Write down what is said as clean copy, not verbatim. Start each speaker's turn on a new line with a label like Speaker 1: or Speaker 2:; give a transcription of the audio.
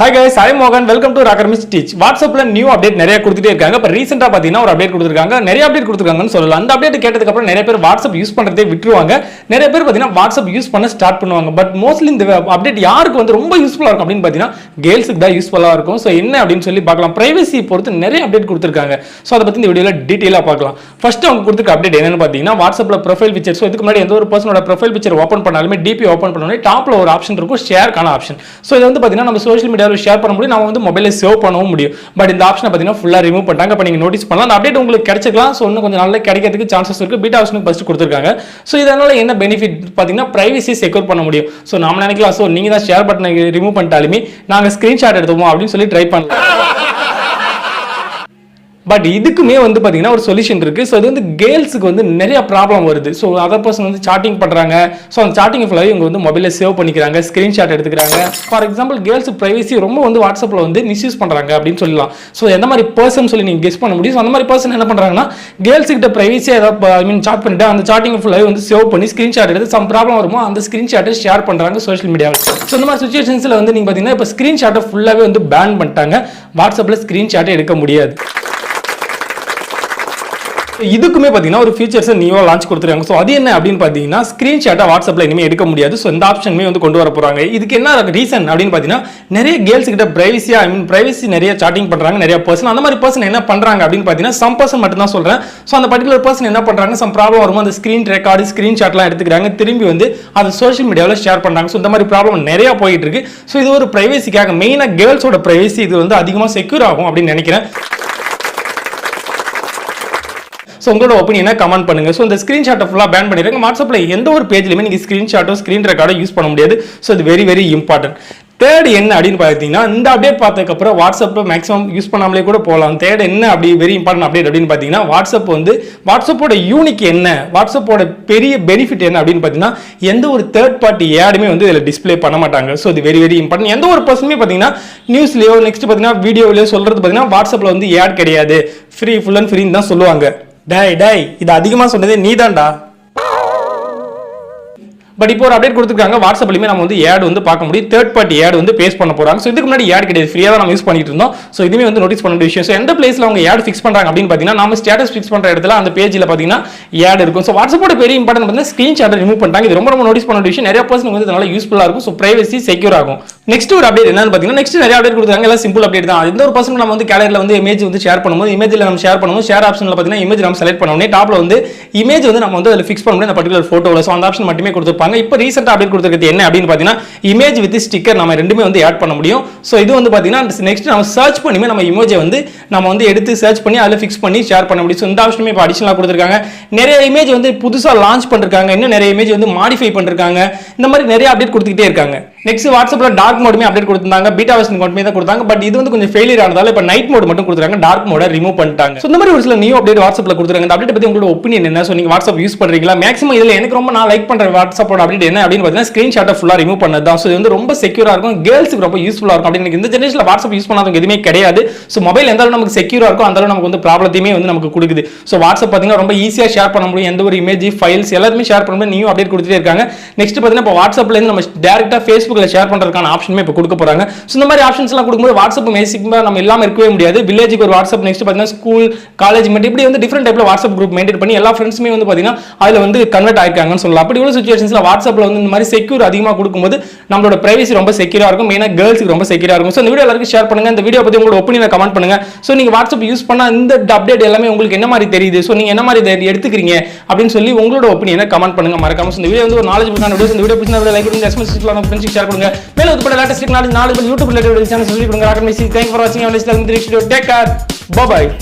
Speaker 1: Hi guys, I am Morgan. Welcome to Rakarmis Teach. WhatsAppல new update நிறைய கொடுத்துட்டே இருக்காங்க. இப்ப ரீசன்ட்டா பாத்தீங்கன்னா ஒரு அப்டேட் கொடுத்திருக்காங்க. நிறைய அப்டேட் கொடுத்திருக்காங்கன்னு சொல்லலாம். அந்த அப்டேட் கேட்டதுக்கு அப்புறம் நிறைய பேர் WhatsApp யூஸ் பண்றதே விட்டுருவாங்க. நிறைய பேர் பாத்தீங்கன்னா WhatsApp யூஸ் பண்ண ஸ்டார்ட் பண்ணுவாங்க. பட் மோஸ்ட்லி இந்த அப்டேட் யாருக்கு வந்து ரொம்ப யூஸ்ஃபுல்லா இருக்கும் அப்படின்னு பாத்தீங்கன்னா கேர்ள்ஸ்க்கு தான் யூஸ்ஃபுல்லா இருக்கும். சோ என்ன அப்படின்னு சொல்லி பார்க்கலாம். பிரைவசி பொறுத்து நிறைய அப்டேட் கொடுத்திருக்காங்க. சோ அத பத்தி இந்த வீடியோல டீடைலா பார்க்கலாம். ஃபர்ஸ்ட் அவங்க கொடுத்திருக்க அப்டேட் என்னன்னு பாத்தீங்கன்னா WhatsAppல ப்ரொஃபைல் பிக்சர். சோ இதுக்கு முன்னாடி எந்த ஒரு பர்சனோட ப்ரொஃபைல் பிக்சர் ஓபன் பண்ணாலுமே டிபி ஓபன் பண்ணனும் டாப்ல ஒரு ஆப்ஷன் இருக்கும் ஷேர்க்கான ஆப்ஷன். சோ இது வந்து பாத்தீங்கன்னா நம்ம சோஷியல் மீடியால ஷேர் பண்ண முடியும். வந்து மொபைல்ல சேவ் பண்ணவும் முடியும். பட் இந்த ஆப்ஷனை பாத்தீங்கன்னா ஃபுல்லா ரிமூவ் பண்ணிட்டாங்க. அப்ப நீங்க நோட்டீஸ் பண்ணலாம். அந்த அப்டேட் உங்களுக்கு கிடைச்சிக்கலாம். சோ இன்னும் கொஞ்சம் நாள்ல கிடைக்கிறதுக்கு சான்சஸ் இருக்கு. பீட்டா வெர்ஷனுக்கு ஃபர்ஸ்ட் கொடுத்திருக்காங்க. சோ இதனால என்ன பெனிஃபிட் பாத்தீங்கன்னா பிரைவசி செக்யூர் பண்ண முடியும். சோ நாம நினைக்கலாம் சோ நீங்க தான் ஷேர் பட்டனை ரிமூவ் பண்ணிட்டாலுமே நாங்க ஸ்கிரீன்ஷாட் எடுத்துவோம் அப்படின்னு சொல்லி ட்ரை பண்ணலாம். பட் இதுக்குமே வந்து பாத்தீங்கன்னா ஒரு சொல்யூஷன் இருக்கு. ஸோ இது வந்து கேர்ள்ஸுக்கு வந்து நிறைய ப்ராப்ளம் வருது. ஸோ அதர் பர்சன் வந்து சாட்டிங் பண்றாங்க. ஸோ அந்த சாட்டிங் ஃபுல்லாக இவங்க வந்து மொபைலில் சேவ் பண்ணிக்கிறாங்க, ஸ்கிரீன்ஷாட் எடுத்துக்கிறாங்க. ஃபார் எக்ஸாம்பிள் கேர்ள்ஸ் பிரைவசி ரொம்ப வந்து வாட்ஸ்அப்பில் வந்து மிஸ்யூஸ் பண்றாங்க அப்படின்னு சொல்லலாம். ஸோ எந்த மாதிரி பர்சன் சொல்லி நீங்க கெஸ் பண்ண முடியும். ஸோ அந்த மாதிரி பர்சன் என்ன பண்றாங்கன்னா கேர்ள்ஸ் கிட்ட பிரைவசி ஏதாவது ஐ மீன் சாட் பண்ணிட்டு அந்த சாட்டிங் ஃபுல்லாக வந்து சேவ் பண்ணி ஸ்கிரீன்ஷாட் எடுத்து சம் ப்ராப்ளம் வருமோ அந்த ஸ்கிரீன்ஷாட்டை ஷேர் பண்றாங்க சோஷியல் மீடியாவில். ஸோ இந்த மாதிரி சுச்சுவேஷன்ஸ்ல வந்து நீங்க பாத்தீங்கன்னா இப்போ ஸ்கிரீன்ஷாட்டை ஃபுல்லாவே வந்து பேன் பண்ணிட்டாங்க. வாட்ஸ்அப்ல ஸ்கிரீன்ஷாட்டை எடுக்க முடியாது. இதுக்குமே பாத்தீங்கன்னா ஒரு ஃபீச்சர்ஸ் நியூவா லான்ச் கொடுத்துருக்காங்க. சோ அது என்ன அப்படின்னு பாத்தீங்கன்னா ஸ்கிரீன்ஷாட்டை வாட்ஸ்அப்ல இனிமே எடுக்க முடியாது. சோ இந்த ஆப்ஷனுமே வந்து கொண்டு வர போறாங்க. இதுக்கு என்ன ரீசன் அப்படின்னு பாத்தீங்கன்னா நிறைய கேர்ள்ஸ் கிட்ட பிரைவசியா ஐ மீன் பிரைவசி நிறைய சாட்டிங் பண்றாங்க நிறைய பர்சன். அந்த மாதிரி பர்சன் என்ன பண்றாங்க அப்படின்னு பாத்தீங்கன்னா சம் பர்சன் மட்டும் தான் சொல்றேன். சோ அந்த பர்டிகுலர் பர்சன் என்ன பண்றாங்க சம் ப்ராப்ளம் வரும்போது அந்த ஸ்கிரீன் ரெக்கார்டு ஸ்கிரீன்ஷாட்லாம் எடுத்துக்கிறாங்க, திரும்பி வந்து அதை சோஷியல் மீடியாவில் ஷேர் பண்றாங்க. சோ இந்த மாதிரி ப்ராப்ளம் நிறைய போயிட்டு இருக்கு. சோ இது ஒரு பிரைவசிக்காக மெயினா கேர்ள்ஸோட பிரைவசி இது வந்து அதிகமா செக்யூர் ஆகும் அப்படின்னு நினைக்கிறேன். ஸோ உங்களோட ஒப்பீனியனை கமெண்ட் பண்ணுங்க. ஸோ இந்த ஸ்கிரீன்ஷாட்டை ஃபுல்லாக பேன் பண்ணிடுறாங்க. வாட்ஸ்அப்பில் எந்த ஒரு பேஜ்லையுமே நீங்கள் ஸ்கிரீன்ஷாட்டோ ஸ்கிரீன் ரெக்கார்டோ யூஸ் பண்ண முடியாது. ஸோ இது வெரி வெரி இம்பார்ட்டன்ட். தேர்ட் என்ன அப்படின்னு பார்த்தீங்கன்னா இந்த அப்டேட் பார்த்ததுக்கப்புறம் வாட்ஸ்அப்பை மேக்ஸிமம் யூஸ் பண்ணாமலே கூட போகலாம். தேர்ட் என்ன அப்படி வெரி இம்பார்ட்டன்ட் அப்டேட் அப்படின்னு பார்த்தீங்கன்னா வாட்ஸ்அப் வந்து வாட்ஸ்அப்போட யூனிக் என்ன, வாட்ஸ்அப்போட பெரிய பெனிஃபிட் என்ன அப்படின்னு பார்த்தீங்கன்னா எந்த ஒரு தேர்ட் பார்ட்டி ஆடுமே வந்து இதில் டிஸ்பிளே பண்ண மாட்டாங்க. ஸோ இது வெரி வெரி இம்பார்ட்டன்ட். எந்த ஒரு பர்சனுமே பார்த்தீங்கன்னா நியூஸ்லையோ நெக்ஸ்ட் பார்த்தீங்கன்னா வீடியோலையோ சொல்றது பார்த்தீங்கன்னா வாட்ஸ்அப்பில் வந்து ஆட் கிடையாது, ஃப்ரீ ஃபுல் அண்ட் ஃப்ரீன்னு தான் சொல்லுவாங்க. டேய் இது அதிகமா சொன்னதே நீதான்டா. பட் இப்போ ஒரு அப்டேட் கொடுத்துருக்காங்க. வாட்ஸ்அப்லயுமே நம்ம வந்து ஆட் வந்து பார்க்க முடியும். தேர்ட் பார்ட்டி ஆட் வந்து பேஸ் பண்ண போறாங்க. ஸோ இதுக்கு முன்னாடி ஆட் கிடையாது, ஃப்ரீயா தான் நம்ம யூஸ் பண்ணிட்டு இருந்தோம். ஸோ இதுவுமே வந்து நோட்டீஸ் பண்ண வேண்டிய விஷயம். ஸோ எந்த பிளேஸ்ல அவங்க ஆட் ஃபிக்ஸ் பண்றாங்க அப்படின்னு பாத்தீங்கன்னா நம்ம ஸ்டேட்டஸ் ஃபிக்ஸ் பண்ற இடத்துல அந்த பேஜ்ல பாத்தீங்கன்னா ஆட் இருக்கும். ஸோ வாட்ஸ்அப்போட பெரிய இம்பார்ட்டன்ட் பார்த்தீங்கன்னா ஸ்கிரீன்ஷாட் ரிமூவ் பண்ணிட்டாங்க. இது ரொம்ப ரொம்ப நோட்டீஸ் பண்ண வேண்டிய விஷயம். நிறைய பர்சன் வந்து இதனால யூஸ்ஃபுல்லா இருக்கும். ஸோ பிரைவசி செக்யூர் ஆகும். நெக்ஸ்ட் ஒரு அப்டேட் என்னன்னு பாத்தீங்கன்னா நெக்ஸ்ட் நிறைய அப்டேட் கொடுத்தாங்க. எல்லாம் சிம்பிள் அப்டேட் தான். எந்த ஒரு பர்சன் நம்ம வந்து கேலரியில வந்து இமேஜ் வந்து ஷேர் பண்ணும்போது இமேஜ்ல நம்ம ஷேர் பண்ணும்போது ஷேர் ஆப்ஷன்ல பாத்தீங்கன்னா இமேஜ் நம்ம செலக்ட் பண்ணோம்னே டாப்ல வந்து இமேஜ் வந்து நம்ம வந்து அதில் ஃபிக்ஸ் பண்ண முடியும் அந்த பர்டிகுலர் போட்டோல. ஸோ அந்த ஆப்ஷன் மட்டுமே கொடுத்துருப்பாங்க. இப்போ ரீசெண்டா அப்டேட் கொடுத்துருக்கிறது என்ன அப்படின்னு பாத்தீங்கன்னா இமேஜ் வித் ஸ்டிக்கர் நம்ம ரெண்டுமே வந்து ஆட் பண்ண முடியும். ஸோ இது வந்து பாத்தீங்கன்னா நெக்ஸ்ட் நம்ம சர்ச் பண்ணிமே நம்ம இமேஜை வந்து நம்ம வந்து எடுத்து சர்ச் பண்ணி அதில் ஃபிக்ஸ் பண்ணி ஷேர் பண்ண முடியும். ஸோ இந்த ஆப்ஷனுமே இப்போ அடிஷனலாக கொடுத்துருக்காங்க. நிறைய இமேஜ் வந்து புதுசாக லான்ச் பண்ணிருக்காங்க. இன்னும் நிறைய இமேஜ் வந்து மாடிஃபை பண்ணிருக்காங்க. இந்த மாதிரி நிறைய அப்டேட் கொடுத்துக்கிட்டே இருக்காங்க. நெக்ஸ்ட் வாட்ஸ்அப்ல டார்க் மோடுமே அப்டேட் கொடுத்தாங்க. பீட்டா வெர்ஷன் மட்டுமே தான் கொடுத்தாங்க. பட் இது வந்து கொஞ்சம் ஃபெயிலியர் ஆனதால இப்போ நைட் மோட் மட்டும் கொடுத்துருக்காங்க. டார்க் மோட ரிமூவ் பண்ணிட்டாங்க. ஸோ இந்த மாதிரி ஒரு சில நியூ அப்டேட் வாட்ஸ்அப்ல கொடுத்துருக்காங்க. இந்த அப்டேட் பத்தி உங்களோட ஒப்பீனியன் என்ன? ஸோ நீங்க வாட்ஸ்அப் யூஸ் பண்றீங்களா? மேக்ஸிமம் இதுல எனக்கு ரொம்ப நான் லைக் பண்ற வாட்ஸ்அப்போட அப்டேட் என்ன அப்படின்னு பார்த்தீங்கன்னா ஸ்கிரீன்ஷாட்டை ஃபுல்லா ரிமூவ் பண்ணது தான். ஸோ இது வந்து ரொம்ப செக்யூரா இருக்கும், கேர்ள்ஸுக்கு ரொம்ப யூஸ்ஃபுல்லா இருக்கும். அப்படின்னு இந்த ஜெனரேஷன்ல வாட்ஸ்அப் யூஸ் பண்ணாதவங்க எதுவுமே கிடையாது. ஸோ மொபைல் எந்த அளவுக்கு நமக்கு செக்யூரா இருக்கும் அந்த அளவுக்கு நமக்கு வந்து ப்ராப்ளத்தையுமே வந்து நமக்கு கொடுக்குது. ஸோ வாட்ஸ்அப் பார்த்தீங்கன்னா ரொம்ப ஈஸியா ஷேர் பண்ண முடியும். எந்த ஒரு இமேஜ் ஃபைல்ஸ் எல்லாருமே ஷேர் பண்ண முடியும். நியூ அப்டேட் கொடுத்துட்டே இருக்காங்க. நெக்ஸ்ட் பார்த்தீங்கன்னா இப்போ வாட்ஸ்அப்ல இருந்து நம்ம டைரக்டா ஃபேஸ்புக்ல ஷேர் பண்றதுக்கான ஆப்ஷனுமே இப்போ கொடுக்க போறாங்க. ஸோ இந்த மாதிரி ஆப்ஷன்ஸ் எல்லாம் கொடுக்கும்போது வாட்ஸ்அப் பேசிக்கா நம்ம இல்லாம இருக்கவே முடியாது. வில்லேஜுக்கு ஒரு வாட்ஸ்அப், நெக்ஸ்ட் பார்த்தீங்கன்னா ஸ்கூல் காலேஜ் மட்டும் இப்படி வந்து டிஃபரெண்ட் டைப்ல வாட்ஸ்அப் குரூப் மெயின்டைன் பண்ணி எல்லா ஃப்ரெண்ட்ஸுமே வந்து பார்த்தீங்கன்னா அதுல வந்து கன்வெர்ட் ஆயிருக்காங்கன்னு சொல்லலாம். அப்படி உள்ள சுச்சுவேஷன்ஸ்ல வாட்ஸ்அப்ல வந்து இந்த மாதிரி செக்யூர் அதிகமாக கொடுக்கும்போது நம்மளோட பிரைவசி ரொம்ப செக்யூரா இருக்கும். மெயினா கேர்ள்ஸ்க்கு ரொம்ப செக்யூரா இருக்கும். ஸோ இந்த வீடியோ எல்லாருக்கும் ஷேர் பண்ணுங்க. இந்த வீடியோ பத்தி உங்களோட ஒப்பீனியனை கமெண்ட் பண்ணுங்க. ஸோ நீங்க வாட்ஸ்அப் யூஸ் பண்ணா இந்த அப்டேட் எல்லாமே உங்களுக்கு என்ன மாதிரி தெரியுது? ஸோ நீங்க என்ன மாதிரி எடுத்துக்கிறீங்க அப்படின்னு சொல்லி உங்களோட ஒப்பீனியனை கமெண்ட் பண்ணுங்க. மறக்காம இந்த வீடியோ வந்து ஒரு நாலேஜ் வீடியோ. இந்த வீடியோ பிடிச்சா லைக் பண்ணுங்க, எஸ்எம்எஸ் ஷேர் பண்ணுங்க. மேலும் இது latest knowledge YouTube related channel சொல்லி கொடுங்க. Thank you for watching. Take care. Bye bye.